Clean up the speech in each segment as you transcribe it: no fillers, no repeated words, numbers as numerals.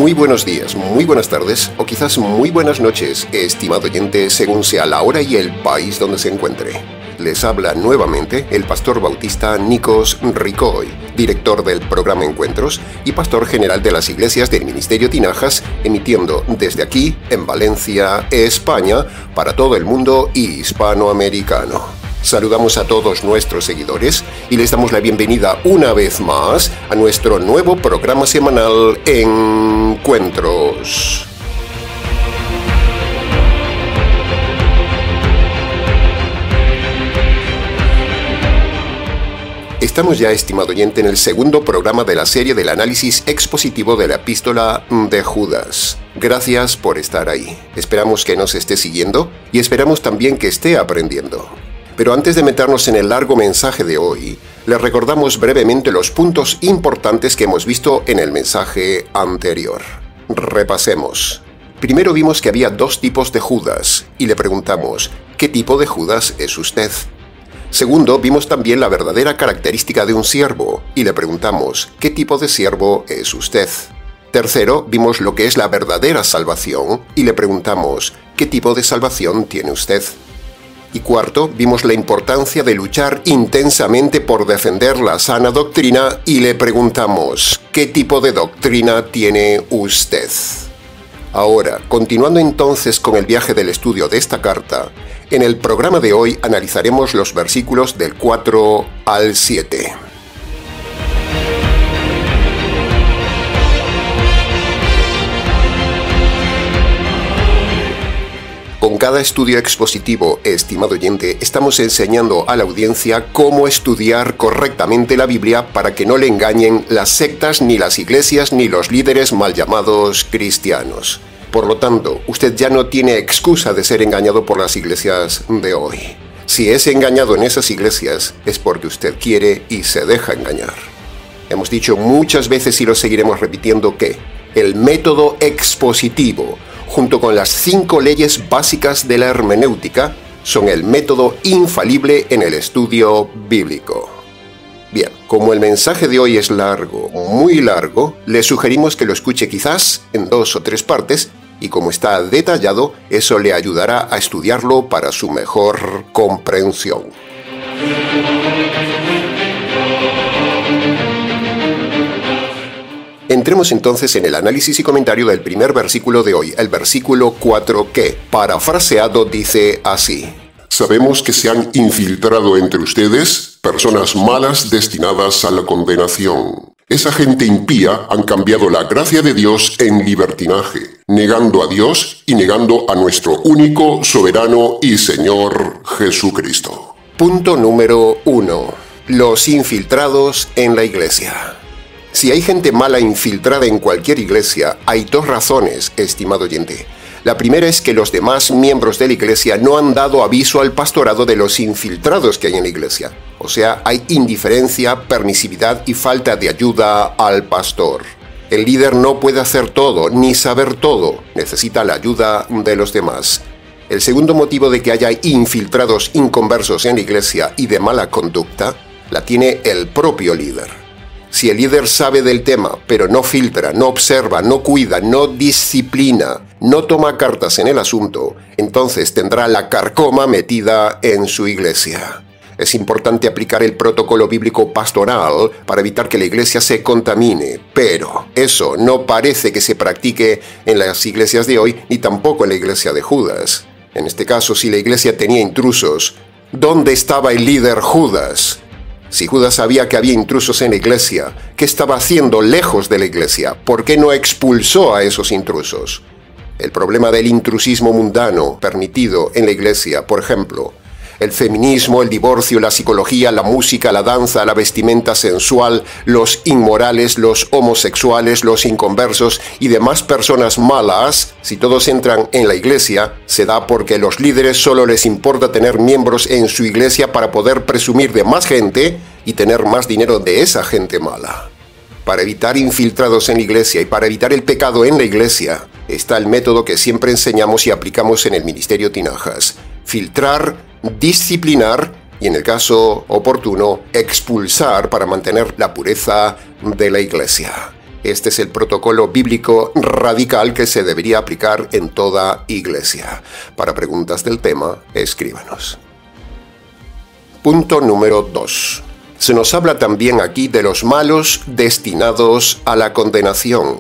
Muy buenos días, muy buenas tardes o quizás muy buenas noches, estimado oyente, según sea la hora y el país donde se encuentre. Les habla nuevamente el pastor bautista Nikos Ricoy, director del programa Encuentros y pastor general de las iglesias del Ministerio Tinajas, emitiendo desde aquí, en Valencia, España, para todo el mundo hispanoamericano. Saludamos a todos nuestros seguidores y les damos la bienvenida una vez más a nuestro nuevo programa semanal Encuentros. Estamos ya, estimado oyente, en el segundo programa de la serie del análisis expositivo de la epístola de Judas. Gracias por estar ahí. Esperamos que nos esté siguiendo y esperamos también que esté aprendiendo. Pero antes de meternos en el largo mensaje de hoy, les recordamos brevemente los puntos importantes que hemos visto en el mensaje anterior. Repasemos. Primero vimos que había dos tipos de Judas y le preguntamos, ¿qué tipo de Judas es usted? Segundo, vimos también la verdadera característica de un siervo y le preguntamos, ¿qué tipo de siervo es usted? Tercero, vimos lo que es la verdadera salvación y le preguntamos, ¿qué tipo de salvación tiene usted? Y cuarto, vimos la importancia de luchar intensamente por defender la sana doctrina y le preguntamos, ¿qué tipo de doctrina tiene usted? Ahora, continuando entonces con el viaje del estudio de esta carta, en el programa de hoy analizaremos los versículos del 4 al 7. Con cada estudio expositivo, estimado oyente, estamos enseñando a la audiencia cómo estudiar correctamente la Biblia para que no le engañen las sectas, ni las iglesias, ni los líderes mal llamados cristianos. Por lo tanto, usted ya no tiene excusa de ser engañado por las iglesias de hoy. Si es engañado en esas iglesias, es porque usted quiere y se deja engañar. Hemos dicho muchas veces y lo seguiremos repitiendo que el método expositivo, junto con las 5 leyes básicas de la hermenéutica, son el método infalible en el estudio bíblico. Bien, como el mensaje de hoy es largo, muy largo, le sugerimos que lo escuche quizás en 2 o 3 partes, y como está detallado, eso le ayudará a estudiarlo para su mejor comprensión. Entremos entonces en el análisis y comentario del primer versículo de hoy, el versículo 4 que, parafraseado, dice así: Sabemos que se han infiltrado entre ustedes personas malas destinadas a la condenación. Esa gente impía han cambiado la gracia de Dios en libertinaje, negando a Dios y negando a nuestro único, soberano y Señor Jesucristo. Punto número 1. Los infiltrados en la iglesia. Si hay gente mala infiltrada en cualquier iglesia, hay 2 razones, estimado oyente. La primera es que los demás miembros de la iglesia no han dado aviso al pastorado de los infiltrados que hay en la iglesia. O sea, hay indiferencia, permisividad y falta de ayuda al pastor. El líder no puede hacer todo, ni saber todo. Necesita la ayuda de los demás. El segundo motivo de que haya infiltrados inconversos en la iglesia y de mala conducta, la tiene el propio líder. Si el líder sabe del tema, pero no filtra, no observa, no cuida, no disciplina, no toma cartas en el asunto, entonces tendrá la carcoma metida en su iglesia. Es importante aplicar el protocolo bíblico pastoral para evitar que la iglesia se contamine, pero eso no parece que se practique en las iglesias de hoy, ni tampoco en la iglesia de Judas. En este caso, si la iglesia tenía intrusos, ¿dónde estaba el líder Judas? Si Judas sabía que había intrusos en la iglesia, ¿qué estaba haciendo lejos de la iglesia? ¿Por qué no expulsó a esos intrusos? El problema del intrusismo mundano permitido en la iglesia, por ejemplo, el feminismo, el divorcio, la psicología, la música, la danza, la vestimenta sensual, los inmorales, los homosexuales, los inconversos y demás personas malas, si todos entran en la iglesia, se da porque los líderes solo les importa tener miembros en su iglesia para poder presumir de más gente y tener más dinero de esa gente mala. Para evitar infiltrados en la iglesia y para evitar el pecado en la iglesia, está el método que siempre enseñamos y aplicamos en el Ministerio Tinajas: filtrar, disciplinar y, en el caso oportuno, expulsar para mantener la pureza de la iglesia. Este es el protocolo bíblico radical que se debería aplicar en toda iglesia. Para preguntas del tema, escríbanos. Punto número 2. Se nos habla también aquí de los malos destinados a la condenación.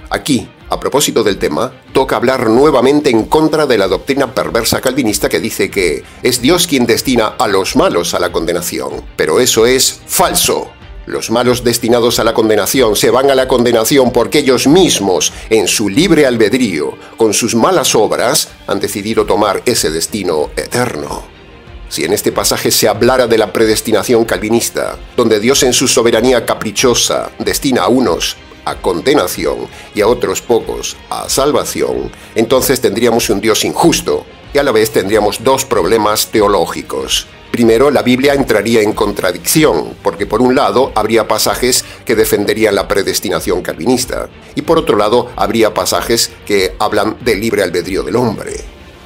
Aquí, a propósito del tema, toca hablar nuevamente en contra de la doctrina perversa calvinista que dice que es Dios quien destina a los malos a la condenación. Pero eso es falso. Los malos destinados a la condenación se van a la condenación porque ellos mismos, en su libre albedrío, con sus malas obras, han decidido tomar ese destino eterno. Si en este pasaje se hablara de la predestinación calvinista, donde Dios en su soberanía caprichosa destina a unos a condenación y a otros pocos a salvación, entonces tendríamos un Dios injusto y a la vez tendríamos dos problemas teológicos. Primero, la Biblia entraría en contradicción, porque por un lado habría pasajes que defenderían la predestinación calvinista, y por otro lado habría pasajes que hablan del libre albedrío del hombre.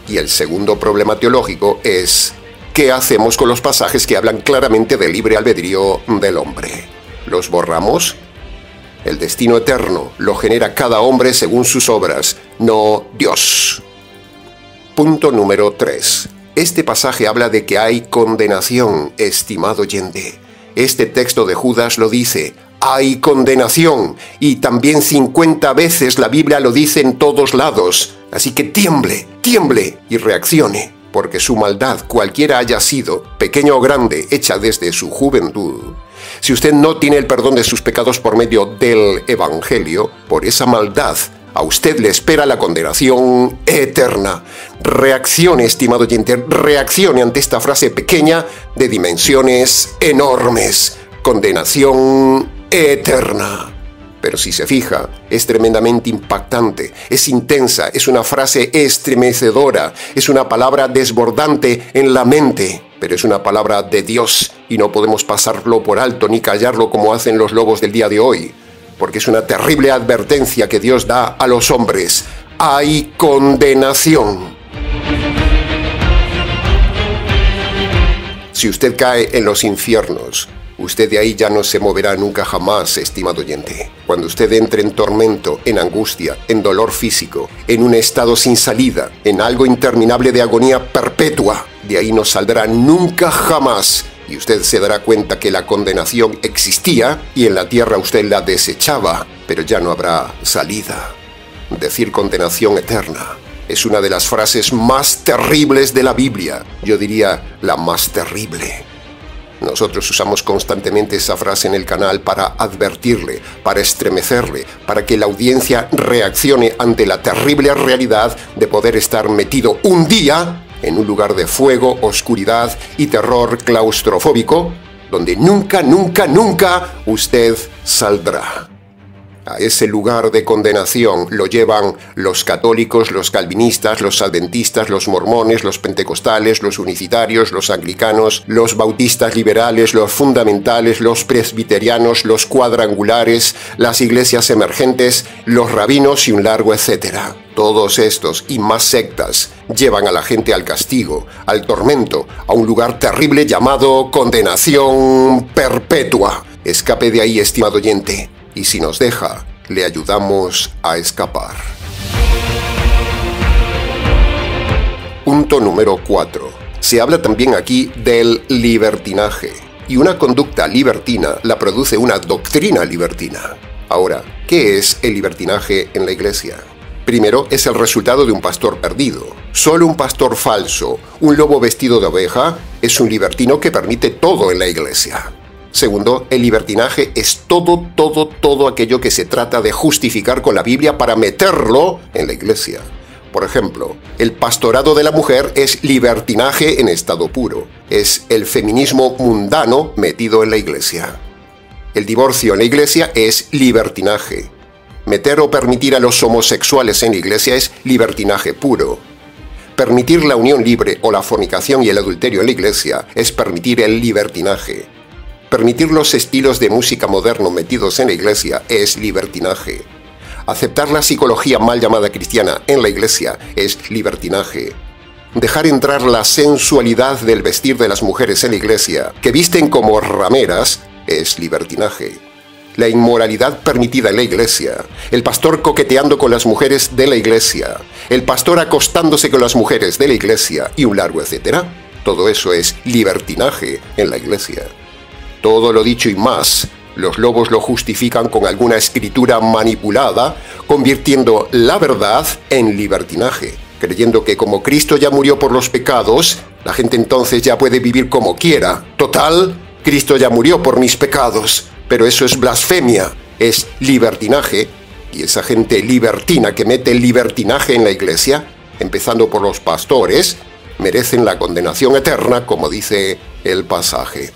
Y el segundo problema teológico es, ¿qué hacemos con los pasajes que hablan claramente del libre albedrío del hombre? ¿Los borramos? El destino eterno lo genera cada hombre según sus obras, no Dios. Punto número 3. Este pasaje habla de que hay condenación, estimado oyente. Este texto de Judas lo dice, hay condenación, y también 50 veces la Biblia lo dice en todos lados. Así que tiemble y reaccione, porque su maldad, cualquiera haya sido, pequeña o grande, hecha desde su juventud. Si usted no tiene el perdón de sus pecados por medio del Evangelio, por esa maldad, a usted le espera la condenación eterna. Reaccione, estimado oyente, reaccione ante esta frase pequeña de dimensiones enormes. Condenación eterna. Pero si se fija, es tremendamente impactante, es intensa, es una frase estremecedora, es una palabra desbordante en la mente, pero es una palabra de Dios y no podemos pasarlo por alto ni callarlo como hacen los lobos del día de hoy. Porque es una terrible advertencia que Dios da a los hombres. Hay condenación. Si usted cae en los infiernos, usted de ahí ya no se moverá nunca jamás, estimado oyente. Cuando usted entre en tormento, en angustia, en dolor físico, en un estado sin salida, en algo interminable de agonía perpetua, de ahí no saldrá nunca jamás. Y usted se dará cuenta que la condenación existía y en la tierra usted la desechaba, pero ya no habrá salida. Decir condenación eterna es una de las frases más terribles de la Biblia. Yo diría la más terrible. Nosotros usamos constantemente esa frase en el canal para advertirle, para estremecerle, para que la audiencia reaccione ante la terrible realidad de poder estar metido un día en un lugar de fuego, oscuridad y terror claustrofóbico, donde nunca usted saldrá. A ese lugar de condenación lo llevan los católicos, los calvinistas, los adventistas, los mormones, los pentecostales, los unicitarios, los anglicanos, los bautistas liberales, los fundamentales, los presbiterianos, los cuadrangulares, las iglesias emergentes, los rabinos y un largo etcétera. Todos estos y más sectas llevan a la gente al castigo, al tormento, a un lugar terrible llamado condenación perpetua. Escape de ahí, estimado oyente. Y si nos deja, le ayudamos a escapar. Punto número 4. Se habla también aquí del libertinaje. Y una conducta libertina la produce una doctrina libertina. Ahora, ¿qué es el libertinaje en la iglesia? Primero, es el resultado de un pastor perdido. Solo un pastor falso, un lobo vestido de oveja, es un libertino que permite todo en la iglesia. Segundo, el libertinaje es todo aquello que se trata de justificar con la Biblia para meterlo en la iglesia. Por ejemplo, el pastorado de la mujer es libertinaje en estado puro. Es el feminismo mundano metido en la iglesia. El divorcio en la iglesia es libertinaje. Meter o permitir a los homosexuales en la iglesia es libertinaje puro. Permitir la unión libre o la fornicación y el adulterio en la iglesia es permitir el libertinaje. Permitir los estilos de música moderno metidos en la iglesia es libertinaje. Aceptar la psicología mal llamada cristiana en la iglesia es libertinaje. Dejar entrar la sensualidad del vestir de las mujeres en la iglesia, que visten como rameras, es libertinaje. la inmoralidad permitida en la iglesia, el pastor coqueteando con las mujeres de la iglesia, el pastor acostándose con las mujeres de la iglesia y un largo etcétera. Todo eso es libertinaje en la iglesia. Todo lo dicho y más, los lobos lo justifican con alguna escritura manipulada, convirtiendo la verdad en libertinaje, creyendo que como Cristo ya murió por los pecados, la gente entonces ya puede vivir como quiera. Total, Cristo ya murió por mis pecados, pero eso es blasfemia, es libertinaje, y esa gente libertina que mete el libertinaje en la iglesia, empezando por los pastores, merecen la condenación eterna, como dice el pasaje.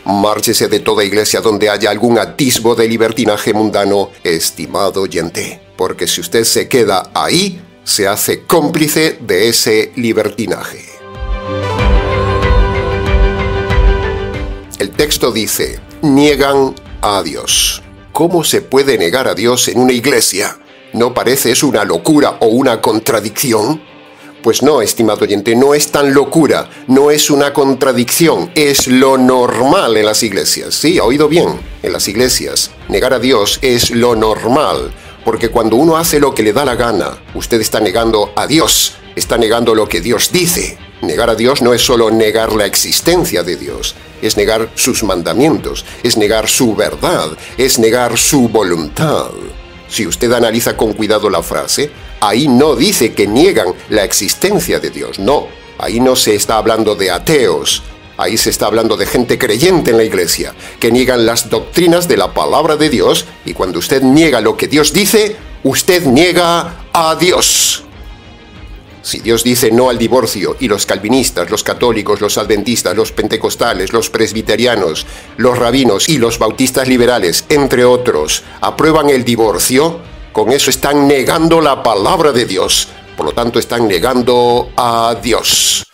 Márchese de toda iglesia donde haya algún atisbo de libertinaje mundano, estimado oyente, porque si usted se queda ahí, se hace cómplice de ese libertinaje. El texto dice, niegan a Dios. ¿Cómo se puede negar a Dios en una iglesia? ¿No parece eso una locura o una contradicción? Pues no, estimado oyente, no es tan locura, no es una contradicción, es lo normal en las iglesias. Sí, ha oído bien, en las iglesias. Negar a Dios es lo normal, porque cuando uno hace lo que le da la gana, usted está negando a Dios, está negando lo que Dios dice. Negar a Dios no es solo negar la existencia de Dios, es negar sus mandamientos, es negar su verdad, es negar su voluntad. Si usted analiza con cuidado la frase, ahí no dice que niegan la existencia de Dios, no. Ahí no se está hablando de ateos, ahí se está hablando de gente creyente en la iglesia, que niegan las doctrinas de la palabra de Dios, y cuando usted niega lo que Dios dice, usted niega a Dios. Si Dios dice no al divorcio y los calvinistas, los católicos, los adventistas, los pentecostales, los presbiterianos, los rabinos y los bautistas liberales, entre otros, aprueban el divorcio, con eso están negando la palabra de Dios. Por lo tanto, están negando a Dios.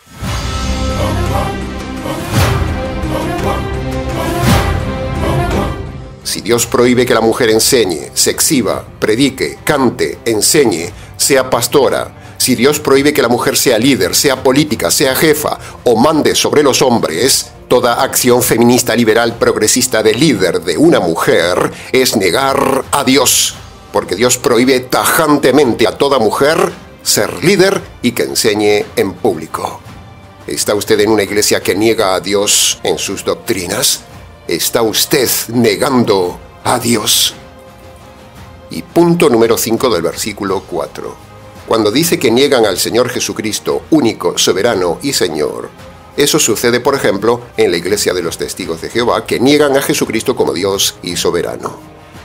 Si Dios prohíbe que la mujer enseñe, se exhiba, predique, cante, enseñe, sea pastora, si Dios prohíbe que la mujer sea líder, sea política, sea jefa o mande sobre los hombres, toda acción feminista, liberal, progresista de líder de una mujer es negar a Dios, porque Dios prohíbe tajantemente a toda mujer ser líder y que enseñe en público. ¿Está usted en una iglesia que niega a Dios en sus doctrinas? ¿Está usted negando a Dios? Y punto número 5 del versículo 4. Cuando dice que niegan al Señor Jesucristo, único, soberano y Señor, eso sucede, por ejemplo, en la Iglesia de los Testigos de Jehová, que niegan a Jesucristo como Dios y soberano.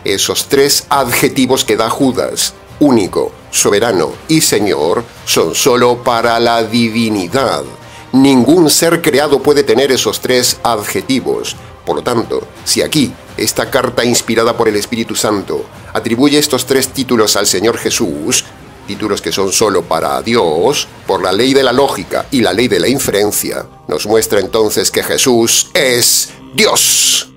Esos tres adjetivos que da Judas, único, soberano y Señor, son solo para la divinidad. Ningún ser creado puede tener esos tres adjetivos. Por lo tanto, si aquí, esta carta inspirada por el Espíritu Santo, atribuye estos tres títulos al Señor Jesús, títulos que son solo para Dios, por la ley de la lógica y la ley de la inferencia, nos muestra entonces que Jesús es Dios.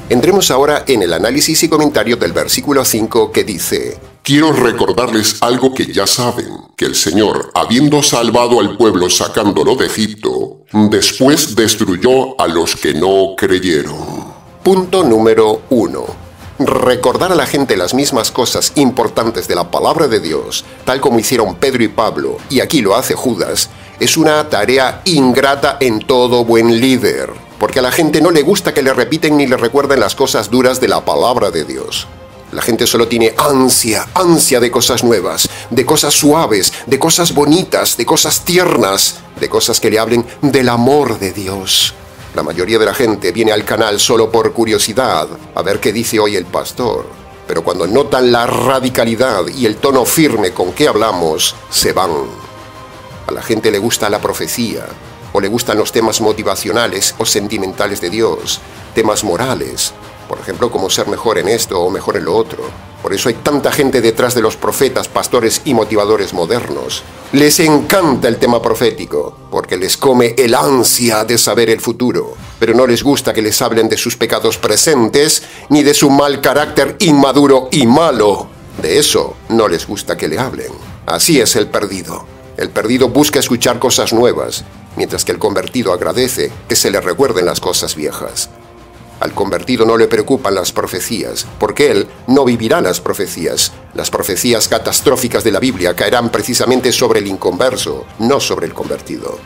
Entremos ahora en el análisis y comentario del versículo 5 que dice: Quiero recordarles algo que ya saben, que el Señor, habiendo salvado al pueblo sacándolo de Egipto, después destruyó a los que no creyeron. Punto número 1. Recordar a la gente las mismas cosas importantes de la palabra de Dios, tal como hicieron Pedro y Pablo, y aquí lo hace Judas, es una tarea ingrata en todo buen líder, porque a la gente no le gusta que le repiten ni le recuerden las cosas duras de la palabra de Dios. La gente solo tiene ansia de cosas nuevas, de cosas suaves, de cosas bonitas, de cosas tiernas, de cosas que le hablen del amor de Dios. La mayoría de la gente viene al canal solo por curiosidad, a ver qué dice hoy el pastor. Pero cuando notan la radicalidad y el tono firme con que hablamos, se van. A la gente le gusta la profecía, o le gustan los temas motivacionales o sentimentales de Dios, temas morales, por ejemplo, como ser mejor en esto o mejor en lo otro. Por eso hay tanta gente detrás de los profetas, pastores y motivadores modernos. Les encanta el tema profético, porque les come el ansia de saber el futuro, pero no les gusta que les hablen de sus pecados presentes, ni de su mal carácter inmaduro y malo. De eso no les gusta que le hablen. Así es el perdido. El perdido busca escuchar cosas nuevas, mientras que el convertido agradece que se le recuerden las cosas viejas. Al convertido no le preocupan las profecías, porque él no vivirá las profecías. Las profecías catastróficas de la Biblia caerán precisamente sobre el inconverso, no sobre el convertido.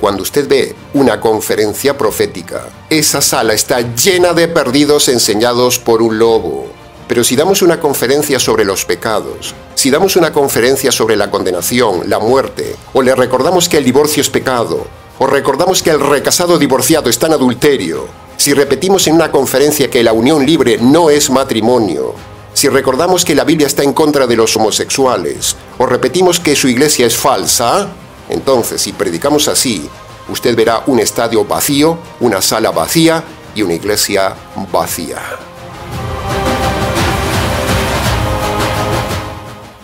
Cuando usted ve una conferencia profética, esa sala está llena de perdidos enseñados por un lobo. Pero si damos una conferencia sobre los pecados, si damos una conferencia sobre la condenación, la muerte, o le recordamos que el divorcio es pecado, o recordamos que el recasado divorciado está en adulterio, si repetimos en una conferencia que la unión libre no es matrimonio, si recordamos que la Biblia está en contra de los homosexuales, o repetimos que su iglesia es falsa, entonces si predicamos así, usted verá un estadio vacío, una sala vacía y una iglesia vacía.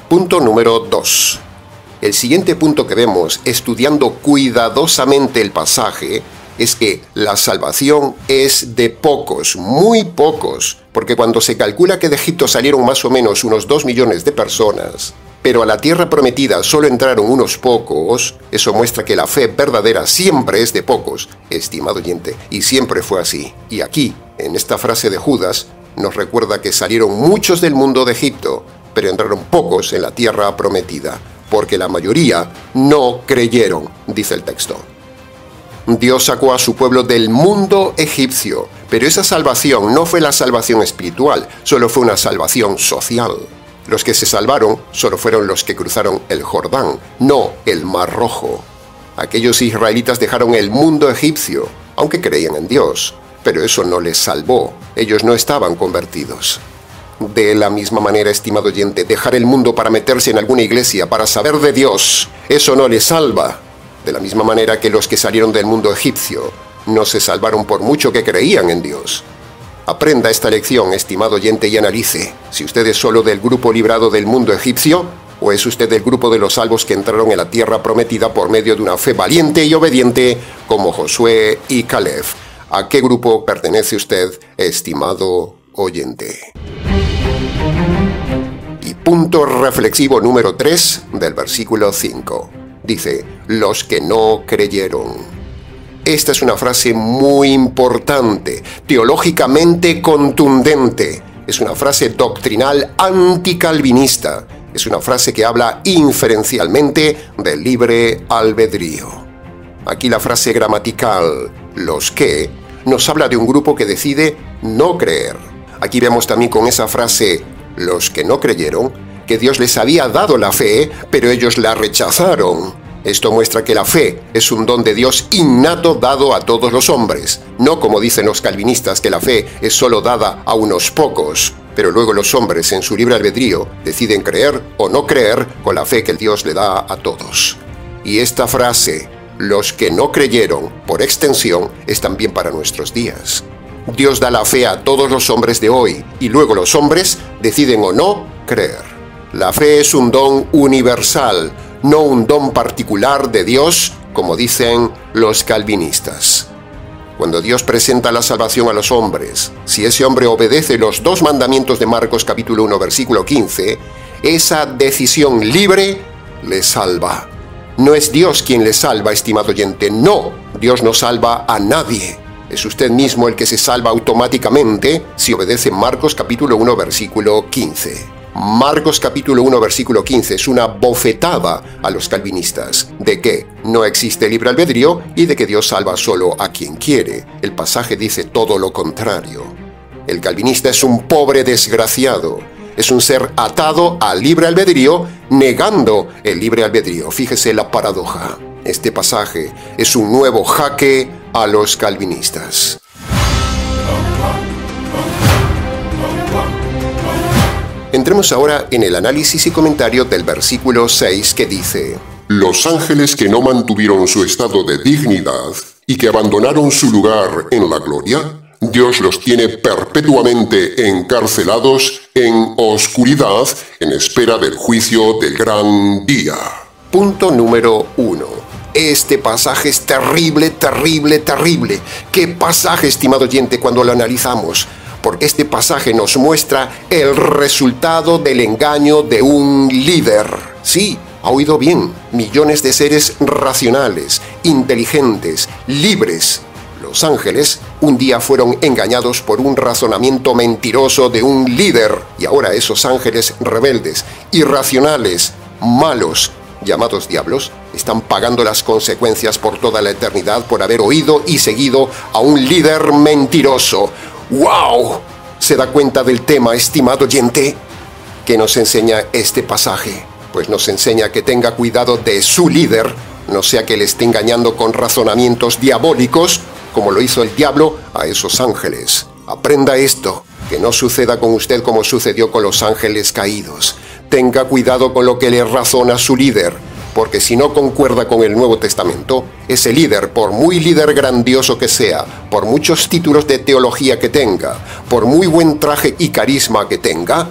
Punto número 2. El siguiente punto que vemos, estudiando cuidadosamente el pasaje, es que la salvación es de pocos, muy pocos, porque cuando se calcula que de Egipto salieron más o menos unos 2 millones de personas, pero a la tierra prometida solo entraron unos pocos, eso muestra que la fe verdadera siempre es de pocos, estimado oyente, y siempre fue así. Y aquí, en esta frase de Judas, nos recuerda que salieron muchos del mundo de Egipto, pero entraron pocos en la tierra prometida, porque la mayoría no creyeron, dice el texto. Dios sacó a su pueblo del mundo egipcio, pero esa salvación no fue la salvación espiritual, solo fue una salvación social. Los que se salvaron solo fueron los que cruzaron el Jordán, no el Mar Rojo. Aquellos israelitas dejaron el mundo egipcio, aunque creían en Dios, pero eso no les salvó, ellos no estaban convertidos. De la misma manera, estimado oyente, dejar el mundo para meterse en alguna iglesia, para saber de Dios, eso no les salva. De la misma manera que los que salieron del mundo egipcio no se salvaron por mucho que creían en Dios. Aprenda esta lección, estimado oyente, y analice si usted es solo del grupo librado del mundo egipcio o es usted del grupo de los salvos que entraron en la tierra prometida por medio de una fe valiente y obediente como Josué y Caleb. ¿A qué grupo pertenece usted, estimado oyente? Y punto reflexivo número 3 del versículo 5. Dice, los que no creyeron. Esta es una frase muy importante, teológicamente contundente. Es una frase doctrinal anticalvinista. Es una frase que habla inferencialmente del libre albedrío. Aquí la frase gramatical, los que, nos habla de un grupo que decide no creer. Aquí vemos también con esa frase, los que no creyeron, que Dios les había dado la fe, pero ellos la rechazaron. Esto muestra que la fe es un don de Dios innato dado a todos los hombres, no como dicen los calvinistas que la fe es solo dada a unos pocos, pero luego los hombres en su libre albedrío deciden creer o no creer con la fe que el Dios le da a todos. Y esta frase, los que no creyeron, por extensión, es también para nuestros días. Dios da la fe a todos los hombres de hoy, y luego los hombres deciden o no creer. La fe es un don universal, no un don particular de Dios, como dicen los calvinistas. Cuando Dios presenta la salvación a los hombres, si ese hombre obedece los 2 mandamientos de Marcos capítulo 1 versículo 15, esa decisión libre le salva. No es Dios quien le salva, estimado oyente, no, Dios no salva a nadie. Es usted mismo el que se salva automáticamente si obedece Marcos capítulo 1 versículo 15. Marcos capítulo 1 versículo 15 es una bofetada a los calvinistas de que no existe libre albedrío y de que Dios salva solo a quien quiere. El pasaje dice todo lo contrario. El calvinista es un pobre desgraciado, es un ser atado al libre albedrío, negando el libre albedrío. Fíjese la paradoja. Este pasaje es un nuevo jaque a los calvinistas. Entremos ahora en el análisis y comentario del versículo 6 que dice: Los ángeles que no mantuvieron su estado de dignidad y que abandonaron su lugar en la gloria, Dios los tiene perpetuamente encarcelados en oscuridad en espera del juicio del gran día. Punto número 1. Este pasaje es terrible, terrible, terrible. ¿Qué pasaje, estimado oyente, cuando lo analizamos? Porque este pasaje nos muestra el resultado del engaño de un líder. Sí, Ha oído bien, millones de seres racionales, inteligentes, libres. Los ángeles un día fueron engañados por un razonamiento mentiroso de un líder, y ahora esos ángeles rebeldes, irracionales, malos, llamados diablos, están pagando las consecuencias por toda la eternidad por haber oído y seguido a un líder mentiroso. ¡Wow! ¿Se da cuenta del tema, estimado oyente? ¿Qué nos enseña este pasaje? Pues nos enseña que tenga cuidado de su líder, no sea que le esté engañando con razonamientos diabólicos, como lo hizo el diablo a esos ángeles. Aprenda esto, que no suceda con usted como sucedió con los ángeles caídos. Tenga cuidado con lo que le razona su líder, porque si no concuerda con el Nuevo Testamento, ese líder, por muy líder grandioso que sea, por muchos títulos de teología que tenga, por muy buen traje y carisma que tenga,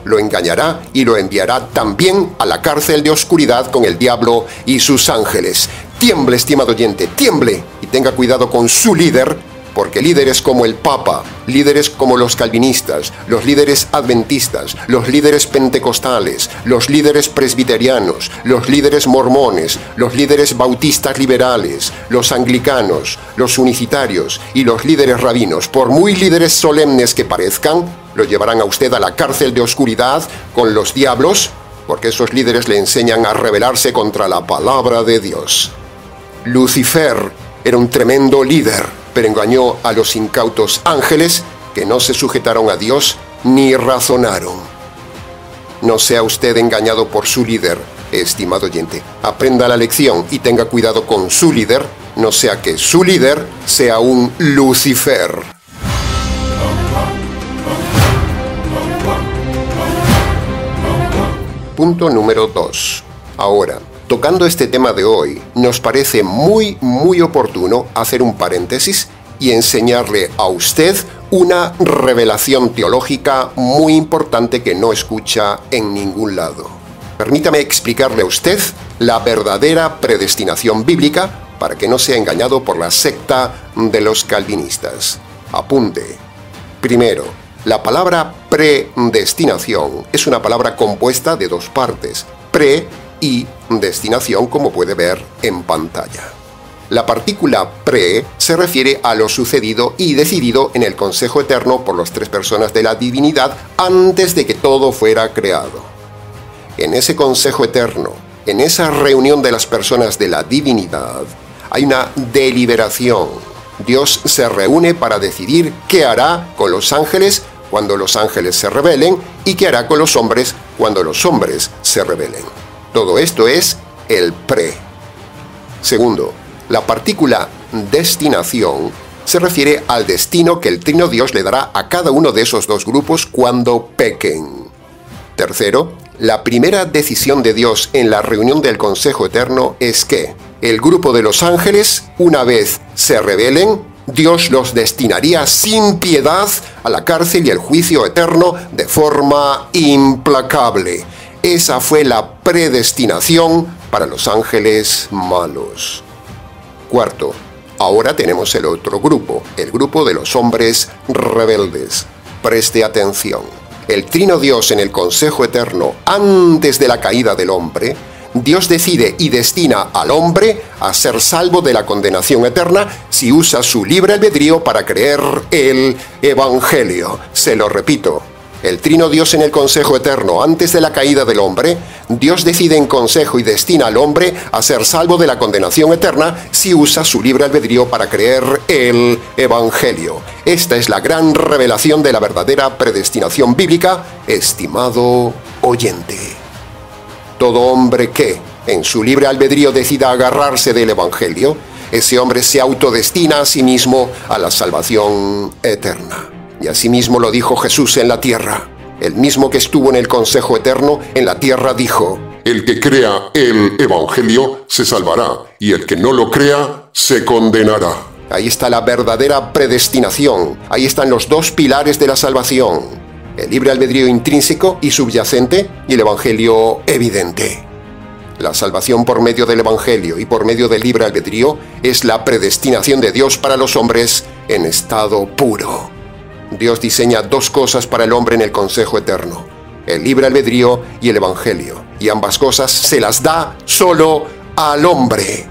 lo engañará y lo enviará también a la cárcel de oscuridad con el diablo y sus ángeles. Tiemble, estimado oyente, tiemble y tenga cuidado con su líder, porque líderes como el Papa, líderes como los calvinistas, los líderes adventistas, los líderes pentecostales, los líderes presbiterianos, los líderes mormones, los líderes bautistas liberales, los anglicanos, los unicitarios y los líderes rabinos, por muy líderes solemnes que parezcan, lo llevarán a usted a la cárcel de oscuridad con los diablos, porque esos líderes le enseñan a rebelarse contra la palabra de Dios. Lucifer era un tremendo líder, pero engañó a los incautos ángeles que no se sujetaron a Dios ni razonaron. No sea usted engañado por su líder, estimado oyente. Aprenda la lección y tenga cuidado con su líder, no sea que su líder sea un Lucifer. Punto número 2. Ahora, tocando este tema de hoy, nos parece muy oportuno hacer un paréntesis y enseñarle a usted una revelación teológica muy importante que no escucha en ningún lado. Permítame explicarle a usted la verdadera predestinación bíblica para que no sea engañado por la secta de los calvinistas. Apunte. Primero, la palabra predestinación es una palabra compuesta de dos partes, pre y destinación, como puede ver en pantalla. La partícula pre se refiere a lo sucedido y decidido en el consejo eterno por las tres personas de la divinidad antes de que todo fuera creado. En ese consejo eterno, en esa reunión de las personas de la divinidad, hay una deliberación. Dios se reúne para decidir qué hará con los ángeles cuando los ángeles se rebelen y qué hará con los hombres cuando los hombres se rebelen. Todo esto es el pre. Segundo, la partícula destinación se refiere al destino que el Trino Dios le dará a cada uno de esos dos grupos cuando pequen. Tercero, la primera decisión de Dios en la reunión del Consejo Eterno es que el grupo de los ángeles, una vez se rebelen, Dios los destinaría sin piedad a la cárcel y el juicio eterno de forma implacable. Esa fue la predestinación para los ángeles malos. Cuarto, ahora tenemos el otro grupo, el grupo de los hombres rebeldes. Preste atención. El Trino Dios en el Consejo Eterno, antes de la caída del hombre, Dios decide y destina al hombre a ser salvo de la condenación eterna si usa su libre albedrío para creer el Evangelio. Se lo repito. El Trino Dios en el Consejo Eterno, antes de la caída del hombre, Dios decide en consejo y destina al hombre a ser salvo de la condenación eterna si usa su libre albedrío para creer el Evangelio. Esta es la gran revelación de la verdadera predestinación bíblica, estimado oyente. Todo hombre que, en su libre albedrío, decida agarrarse del Evangelio, ese hombre se autodestina a sí mismo a la salvación eterna. Y asimismo lo dijo Jesús en la tierra. El mismo que estuvo en el Consejo Eterno, en la tierra dijo: El que crea el Evangelio se salvará, y el que no lo crea se condenará. Ahí está la verdadera predestinación. Ahí están los dos pilares de la salvación: el libre albedrío intrínseco y subyacente, y el Evangelio evidente. La salvación por medio del Evangelio y por medio del libre albedrío es la predestinación de Dios para los hombres en estado puro. Dios diseña dos cosas para el hombre en el Consejo Eterno: el libre albedrío y el Evangelio. y ambas cosas se las da solo al hombre.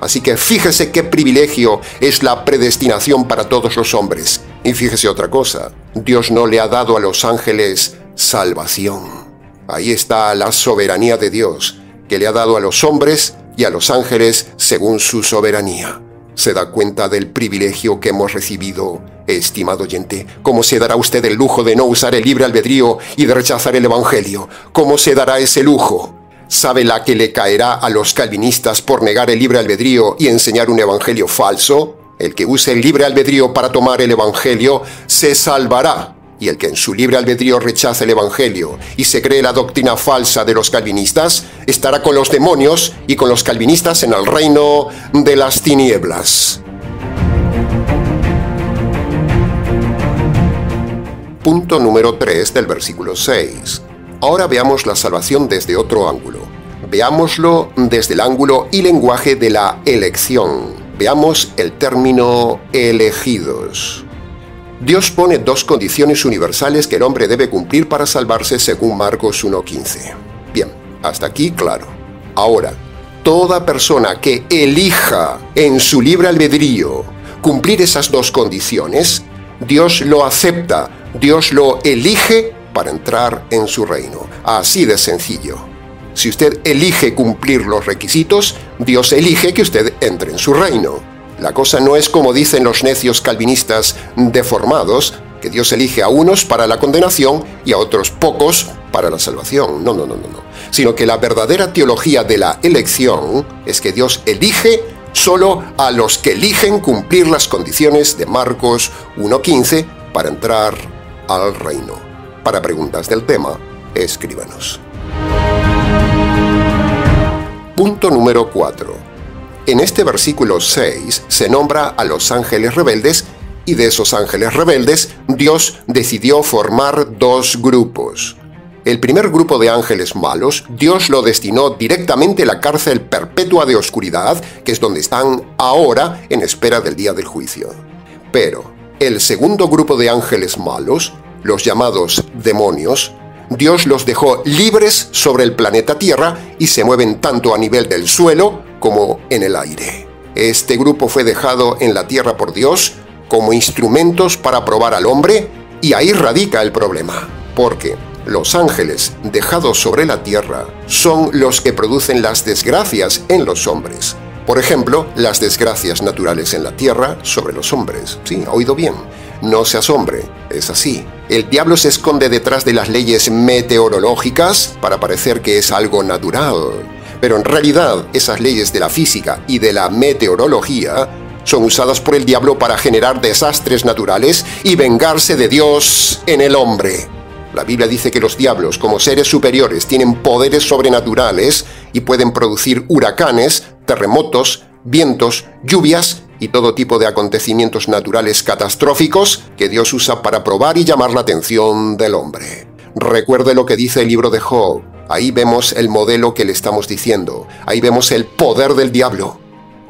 Así que fíjese qué privilegio es la predestinación para todos los hombres. Y fíjese otra cosa, Dios no le ha dado a los ángeles salvación. Ahí está la soberanía de Dios, que le ha dado a los hombres y a los ángeles según su soberanía. ¿Se da cuenta del privilegio que hemos recibido, estimado oyente? ¿Cómo se dará usted el lujo de no usar el libre albedrío y de rechazar el evangelio? ¿Cómo se dará ese lujo? ¿Sabe la que le caerá a los calvinistas por negar el libre albedrío y enseñar un evangelio falso? El que use el libre albedrío para tomar el evangelio se salvará. Y el que en su libre albedrío rechace el evangelio y se cree la doctrina falsa de los calvinistas, estará con los demonios y con los calvinistas en el reino de las tinieblas. Punto número 3 del versículo 6. Ahora veamos la salvación desde otro ángulo. Veámoslo desde el ángulo y lenguaje de la elección. Veamos el término elegidos. Dios pone dos condiciones universales que el hombre debe cumplir para salvarse según Marcos 1:15. Bien, hasta aquí claro. Ahora, toda persona que elija en su libre albedrío cumplir esas dos condiciones, Dios lo acepta, Dios lo elige para entrar en su reino. Así de sencillo. Si usted elige cumplir los requisitos, Dios elige que usted entre en su reino. La cosa no es como dicen los necios calvinistas deformados, que Dios elige a unos para la condenación y a otros pocos para la salvación. No. Sino que la verdadera teología de la elección es que Dios elige solo a los que eligen cumplir las condiciones de Marcos 1:15 para entrar al reino. Para preguntas del tema, escríbanos. Punto número 4. En este versículo 6 se nombra a los ángeles rebeldes y de esos ángeles rebeldes Dios decidió formar dos grupos. El primer grupo de ángeles malos, Dios lo destinó directamente a la cárcel perpetua de oscuridad, que es donde están ahora en espera del día del juicio. Pero el segundo grupo de ángeles malos, los llamados demonios, Dios los dejó libres sobre el planeta Tierra y se mueven tanto a nivel del suelo como en el aire. Este grupo fue dejado en la tierra por Dios como instrumentos para probar al hombre, y ahí radica el problema, porque los ángeles dejados sobre la tierra son los que producen las desgracias en los hombres. Por ejemplo, las desgracias naturales en la tierra sobre los hombres. Sí, ha oído bien. No se asombre, es así. El diablo se esconde detrás de las leyes meteorológicas para parecer que es algo natural. Pero en realidad, esas leyes de la física y de la meteorología son usadas por el diablo para generar desastres naturales y vengarse de Dios en el hombre. La Biblia dice que los diablos, como seres superiores, tienen poderes sobrenaturales y pueden producir huracanes, terremotos, vientos, lluvias y todo tipo de acontecimientos naturales catastróficos que Dios usa para probar y llamar la atención del hombre. Recuerde lo que dice el libro de Job. Ahí vemos el modelo que le estamos diciendo. Ahí vemos el poder del diablo.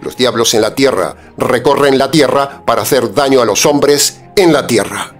Los diablos en la tierra recorren la tierra para hacer daño a los hombres en la tierra.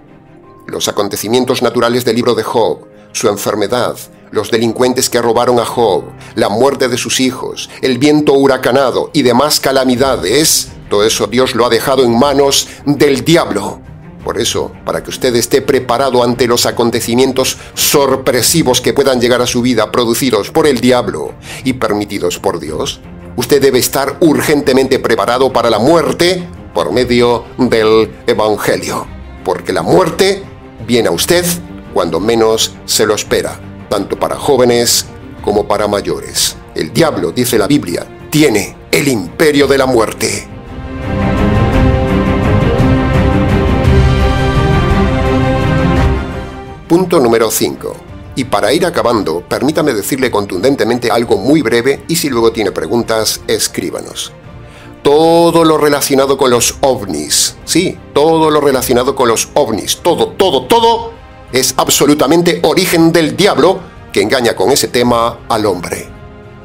Los acontecimientos naturales del libro de Job, su enfermedad, los delincuentes que robaron a Job, la muerte de sus hijos, el viento huracanado y demás calamidades, todo eso Dios lo ha dejado en manos del diablo. Por eso, para que usted esté preparado ante los acontecimientos sorpresivos que puedan llegar a su vida producidos por el diablo y permitidos por Dios, usted debe estar urgentemente preparado para la muerte por medio del Evangelio. Porque la muerte viene a usted cuando menos se lo espera, tanto para jóvenes como para mayores. El diablo, dice la Biblia, tiene el imperio de la muerte. Punto número 5. Y para ir acabando, permítame decirle contundentemente algo muy breve y si luego tiene preguntas, escríbanos. Todo lo relacionado con los ovnis, sí, todo lo relacionado con los ovnis, todo, es absolutamente origen del diablo que engaña con ese tema al hombre.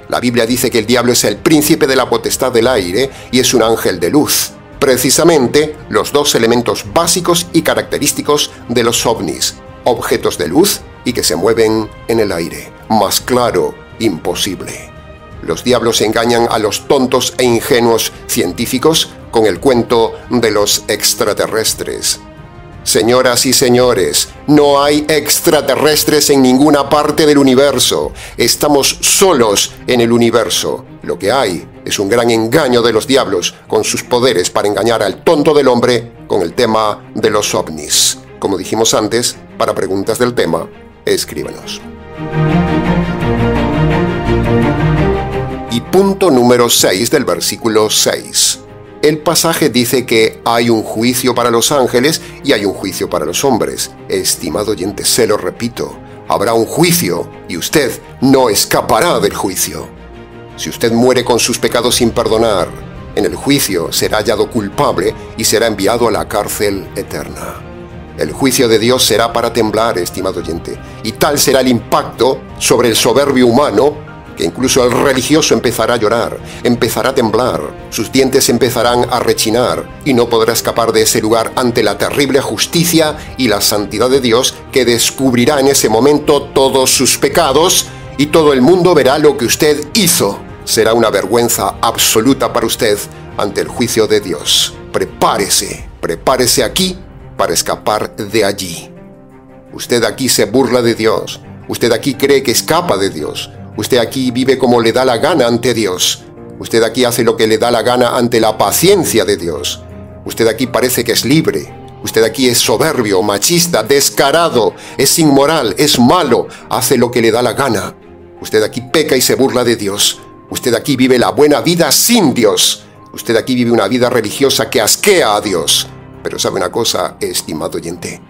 La Biblia dice que el diablo es el príncipe de la potestad del aire y es un ángel de luz. Precisamente los dos elementos básicos y característicos de los ovnis, objetos de luz y que se mueven en el aire. Más claro, imposible. Los diablos engañan a los tontos e ingenuos científicos con el cuento de los extraterrestres. Señoras y señores, no hay extraterrestres en ninguna parte del universo. Estamos solos en el universo. Lo que hay es un gran engaño de los diablos con sus poderes para engañar al tonto del hombre con el tema de los ovnis. Como dijimos antes, para preguntas del tema, escríbanos. Y punto número 6 del versículo 6. El pasaje dice que hay un juicio para los ángeles y hay un juicio para los hombres. Estimado oyente, se lo repito, habrá un juicio y usted no escapará del juicio. Si usted muere con sus pecados sin perdonar, en el juicio será hallado culpable y será enviado a la cárcel eterna. El juicio de Dios será para temblar, estimado oyente, y tal será el impacto sobre el soberbio humano que incluso el religioso empezará a llorar, empezará a temblar, sus dientes empezarán a rechinar y no podrá escapar de ese lugar ante la terrible justicia y la santidad de Dios que descubrirá en ese momento todos sus pecados y todo el mundo verá lo que usted hizo. Será una vergüenza absoluta para usted ante el juicio de Dios. Prepárese aquí para escapar de allí. Usted aquí se burla de Dios, usted aquí cree que escapa de Dios. Usted aquí vive como le da la gana ante Dios. Usted aquí hace lo que le da la gana ante la paciencia de Dios. Usted aquí parece que es libre. Usted aquí es soberbio, machista, descarado, es inmoral, es malo, hace lo que le da la gana. Usted aquí peca y se burla de Dios. Usted aquí vive la buena vida sin Dios. Usted aquí vive una vida religiosa que asquea a Dios. Pero ¿sabe una cosa, estimado oyente?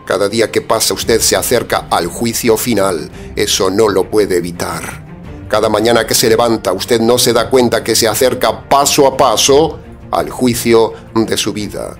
Cada día que pasa usted se acerca al juicio final. Eso no lo puede evitar. Cada mañana que se levanta usted no se da cuenta que se acerca paso a paso al juicio de su vida.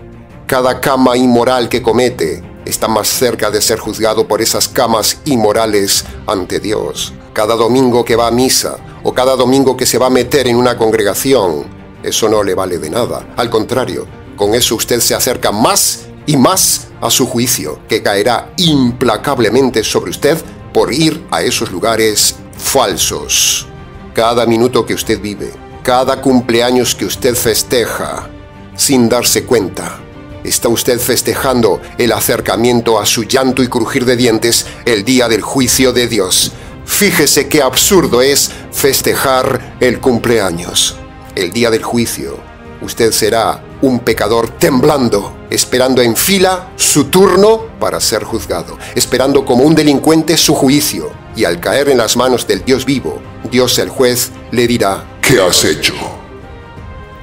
Cada cama inmoral que comete está más cerca de ser juzgado por esas camas inmorales ante Dios. Cada domingo que va a misa o cada domingo que se va a meter en una congregación, eso no le vale de nada. Al contrario, con eso usted se acerca más y más a su juicio, que caerá implacablemente sobre usted por ir a esos lugares falsos. Cada minuto que usted vive, cada cumpleaños que usted festeja, sin darse cuenta, está usted festejando el acercamiento a su llanto y crujir de dientes el día del juicio de Dios. Fíjese qué absurdo es festejar el cumpleaños. El día del juicio, usted será un pecador temblando, esperando en fila su turno para ser juzgado, esperando como un delincuente su juicio, y al caer en las manos del Dios vivo, Dios el juez le dirá: ¿qué has hecho?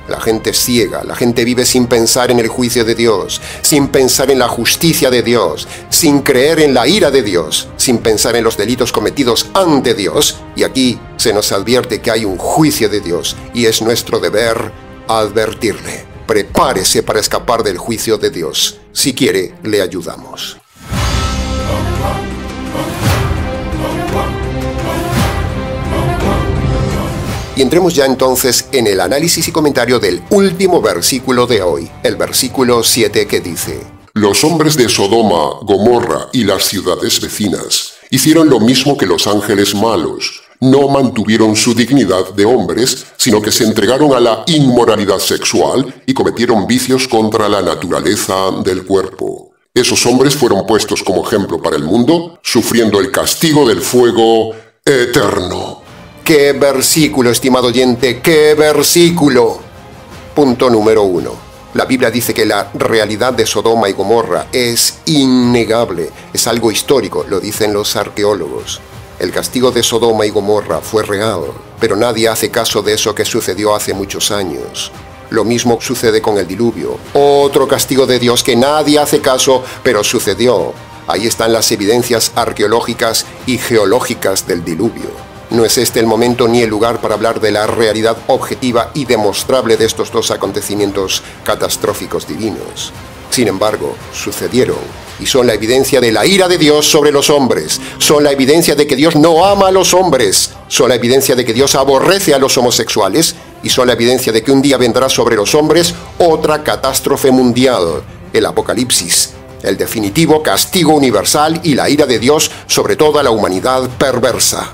La gente es ciega, la gente vive sin pensar en el juicio de Dios, sin pensar en la justicia de Dios, sin creer en la ira de Dios, sin pensar en los delitos cometidos ante Dios, y aquí se nos advierte que hay un juicio de Dios, y es nuestro deber advertirle. Prepárese para escapar del juicio de Dios. Si quiere, le ayudamos. Y entremos ya entonces en el análisis y comentario del último versículo de hoy, el versículo 7, que dice: Los hombres de Sodoma, Gomorra y las ciudades vecinas hicieron lo mismo que los ángeles malos. No mantuvieron su dignidad de hombres, sino que se entregaron a la inmoralidad sexual y cometieron vicios contra la naturaleza del cuerpo. Esos hombres fueron puestos como ejemplo para el mundo, sufriendo el castigo del fuego eterno. ¡Qué versículo, estimado oyente! ¡Qué versículo! Punto número 1. La Biblia dice que la realidad de Sodoma y Gomorra es innegable. Es algo histórico, lo dicen los arqueólogos. El castigo de Sodoma y Gomorra fue real, pero nadie hace caso de eso que sucedió hace muchos años. Lo mismo sucede con el diluvio. Otro castigo de Dios que nadie hace caso, pero sucedió. Ahí están las evidencias arqueológicas y geológicas del diluvio. No es este el momento ni el lugar para hablar de la realidad objetiva y demostrable de estos dos acontecimientos catastróficos divinos. Sin embargo, sucedieron y son la evidencia de la ira de Dios sobre los hombres. Son la evidencia de que Dios no ama a los hombres. Son la evidencia de que Dios aborrece a los homosexuales. Y son la evidencia de que un día vendrá sobre los hombres otra catástrofe mundial, el Apocalipsis, el definitivo castigo universal y la ira de Dios sobre toda la humanidad perversa.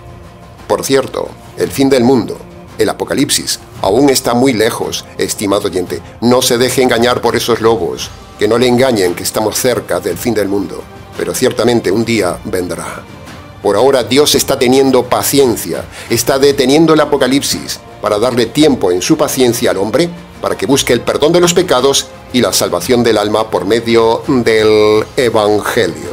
Por cierto, el fin del mundo, el apocalipsis, aún está muy lejos, estimado oyente. No se deje engañar por esos lobos, que no le engañen que estamos cerca del fin del mundo, pero ciertamente un día vendrá. Por ahora Dios está teniendo paciencia, está deteniendo el apocalipsis para darle tiempo en su paciencia al hombre para que busque el perdón de los pecados y la salvación del alma por medio del Evangelio.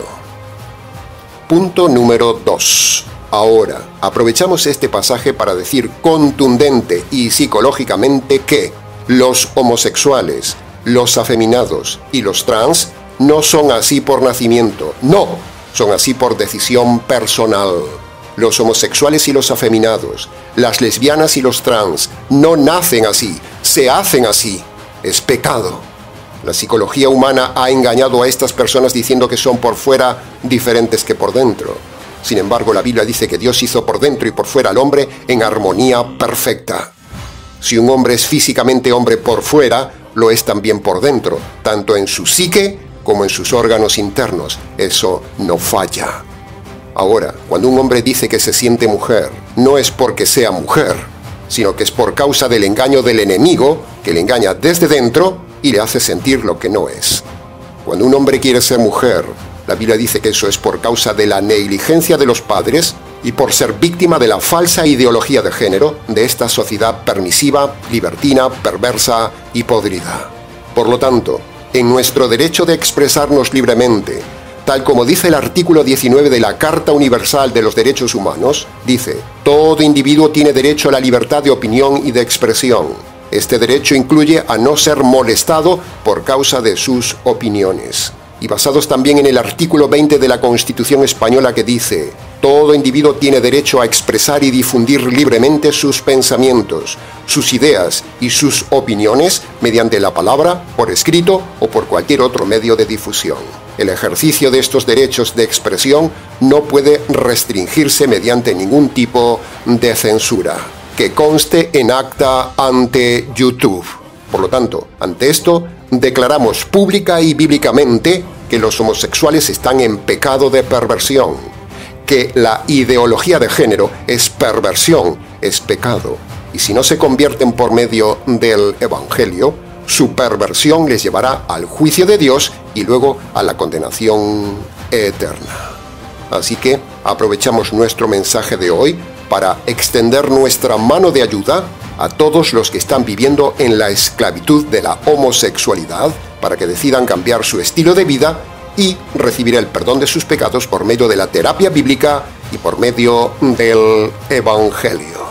Punto número 2. Ahora, aprovechamos este pasaje para decir contundente y psicológicamente que los homosexuales, los afeminados y los trans no son así por nacimiento, no, son así por decisión personal. Los homosexuales y los afeminados, las lesbianas y los trans no nacen así, se hacen así. Es pecado. La psicología humana ha engañado a estas personas diciendo que son por fuera diferentes que por dentro. Sin embargo, la Biblia dice que Dios hizo por dentro y por fuera al hombre en armonía perfecta. Si un hombre es físicamente hombre por fuera, lo es también por dentro, tanto en su psique como en sus órganos internos. Eso no falla. Ahora, cuando un hombre dice que se siente mujer, no es porque sea mujer, sino que es por causa del engaño del enemigo, que le engaña desde dentro y le hace sentir lo que no es. Cuando un hombre quiere ser mujer, la Biblia dice que eso es por causa de la negligencia de los padres y por ser víctima de la falsa ideología de género de esta sociedad permisiva, libertina, perversa y podrida. Por lo tanto, en nuestro derecho de expresarnos libremente, tal como dice el artículo 19 de la Carta Universal de los Derechos Humanos, dice: todo individuo tiene derecho a la libertad de opinión y de expresión. Este derecho incluye a no ser molestado por causa de sus opiniones. Y basados también en el artículo 20 de la Constitución Española, que dice: todo individuo tiene derecho a expresar y difundir libremente sus pensamientos, sus ideas y sus opiniones mediante la palabra, por escrito o por cualquier otro medio de difusión. El ejercicio de estos derechos de expresión no puede restringirse mediante ningún tipo de censura, que conste en acta ante YouTube. Por lo tanto, ante esto, declaramos pública y bíblicamente que los homosexuales están en pecado de perversión, que la ideología de género es perversión, es pecado, y si no se convierten por medio del Evangelio, su perversión les llevará al juicio de Dios y luego a la condenación eterna. Así que aprovechamos nuestro mensaje de hoy para extender nuestra mano de ayuda a todos los que están viviendo en la esclavitud de la homosexualidad, para que decidan cambiar su estilo de vida y recibir el perdón de sus pecados por medio de la terapia bíblica y por medio del Evangelio.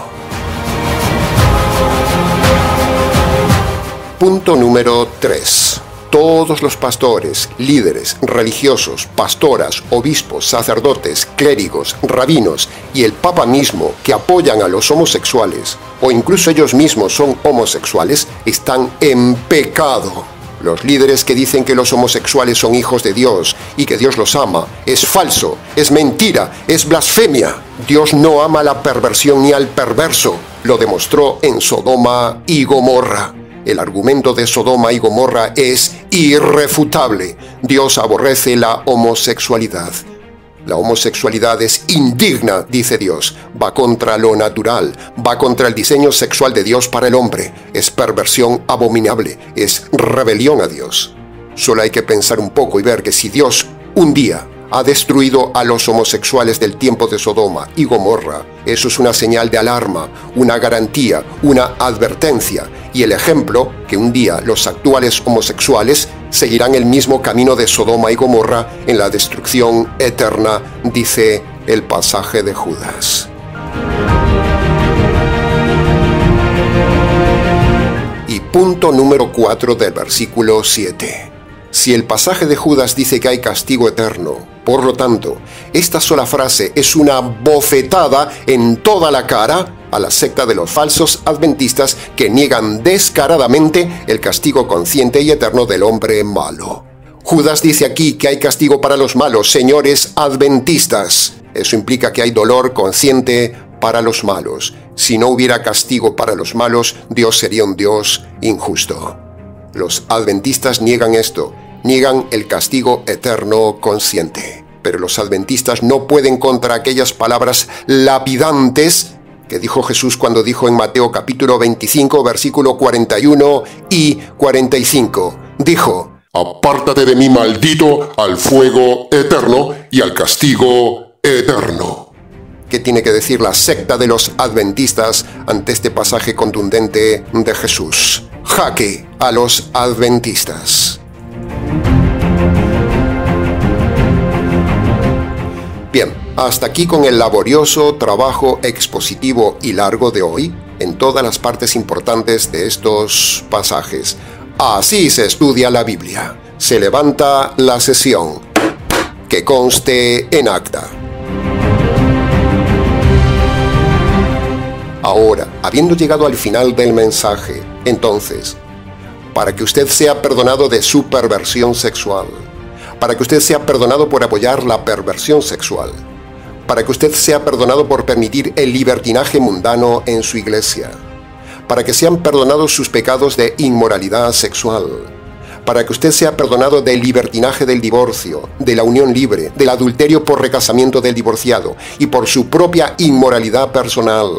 Punto número 3. Todos los pastores, líderes, religiosos, pastoras, obispos, sacerdotes, clérigos, rabinos y el Papa mismo que apoyan a los homosexuales, o incluso ellos mismos son homosexuales, están en pecado. Los líderes que dicen que los homosexuales son hijos de Dios y que Dios los ama, es falso, es mentira, es blasfemia. Dios no ama la perversión ni al perverso. Lo demostró en Sodoma y Gomorra. El argumento de Sodoma y Gomorra es irrefutable. Dios aborrece la homosexualidad. La homosexualidad es indigna, dice Dios. Va contra lo natural, va contra el diseño sexual de Dios para el hombre. Es perversión abominable, es rebelión a Dios. Solo hay que pensar un poco y ver que si Dios un día ha destruido a los homosexuales del tiempo de Sodoma y Gomorra, eso es una señal de alarma, una garantía, una advertencia y el ejemplo que un día los actuales homosexuales seguirán el mismo camino de Sodoma y Gomorra en la destrucción eterna, dice el pasaje de Judas. Y punto número 4 del versículo 7. Si el pasaje de Judas dice que hay castigo eterno, por lo tanto, esta sola frase es una bofetada en toda la cara a la secta de los falsos adventistas que niegan descaradamente el castigo consciente y eterno del hombre malo. Judas dice aquí que hay castigo para los malos, señores adventistas. Eso implica que hay dolor consciente para los malos. Si no hubiera castigo para los malos, Dios sería un Dios injusto. Los adventistas niegan esto. Niegan el castigo eterno consciente. Pero los adventistas no pueden contra aquellas palabras lapidantes que dijo Jesús cuando dijo en Mateo capítulo 25, versículo 41 y 45. Dijo: Apártate de mí, maldito, al fuego eterno y al castigo eterno. ¿Qué tiene que decir la secta de los adventistas ante este pasaje contundente de Jesús? Jaque a los adventistas. Bien, hasta aquí con el laborioso trabajo expositivo y largo de hoy en todas las partes importantes de estos pasajes. Así se estudia la Biblia. Se levanta la sesión. Que conste en acta. Ahora, habiendo llegado al final del mensaje, entonces, para que usted sea perdonado de su perversión sexual, para que usted sea perdonado por apoyar la perversión sexual, para que usted sea perdonado por permitir el libertinaje mundano en su iglesia, para que sean perdonados sus pecados de inmoralidad sexual, para que usted sea perdonado del libertinaje del divorcio, de la unión libre, del adulterio por recasamiento del divorciado y por su propia inmoralidad personal,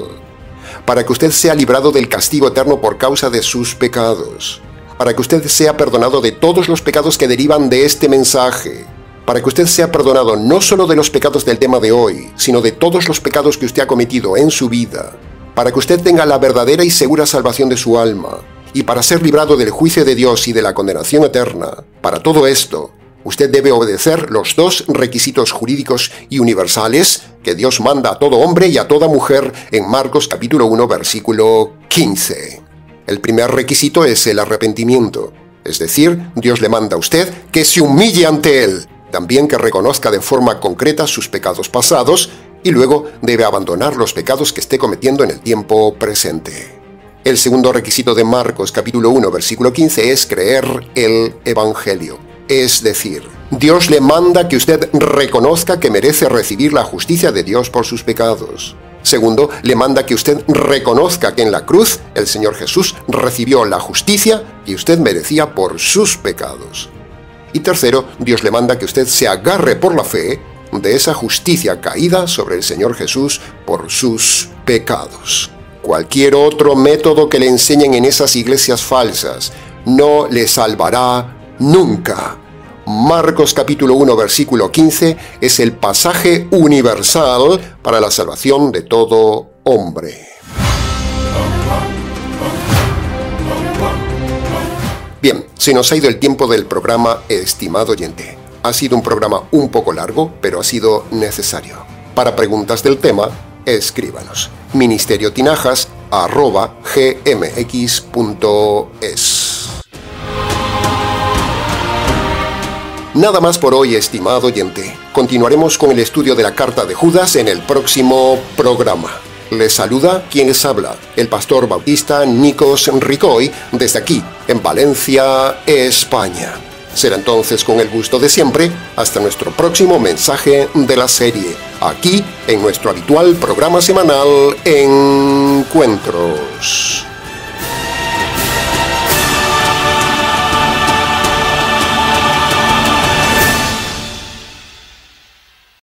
para que usted sea librado del castigo eterno por causa de sus pecados, para que usted sea perdonado de todos los pecados que derivan de este mensaje, para que usted sea perdonado no solo de los pecados del tema de hoy, sino de todos los pecados que usted ha cometido en su vida, para que usted tenga la verdadera y segura salvación de su alma, y para ser librado del juicio de Dios y de la condenación eterna. Para todo esto, usted debe obedecer los dos requisitos jurídicos y universales que Dios manda a todo hombre y a toda mujer en Marcos capítulo 1, versículo 15. El primer requisito es el arrepentimiento, es decir, Dios le manda a usted que se humille ante Él, también que reconozca de forma concreta sus pecados pasados y luego debe abandonar los pecados que esté cometiendo en el tiempo presente. El segundo requisito de Marcos capítulo 1, versículo 15 es creer el Evangelio. Es decir, Dios le manda que usted reconozca que merece recibir la justicia de Dios por sus pecados. Segundo, le manda que usted reconozca que en la cruz el Señor Jesús recibió la justicia que usted merecía por sus pecados. Y tercero, Dios le manda que usted se agarre por la fe de esa justicia caída sobre el Señor Jesús por sus pecados. Cualquier otro método que le enseñen en esas iglesias falsas no le salvará nunca. Marcos capítulo 1, versículo 15 es el pasaje universal para la salvación de todo hombre. Bien, se nos ha ido el tiempo del programa, estimado oyente. Ha sido un programa un poco largo, pero ha sido necesario. Para preguntas del tema, escríbanos. ministeriotinajas@gmx.es. Nada más por hoy, estimado oyente. Continuaremos con el estudio de la carta de Judas en el próximo programa. Les saluda quien les habla, el pastor bautista Nikos Ricoy, desde aquí, en Valencia, España. Será entonces con el gusto de siempre, hasta nuestro próximo mensaje de la serie, aquí en nuestro habitual programa semanal Encuentros.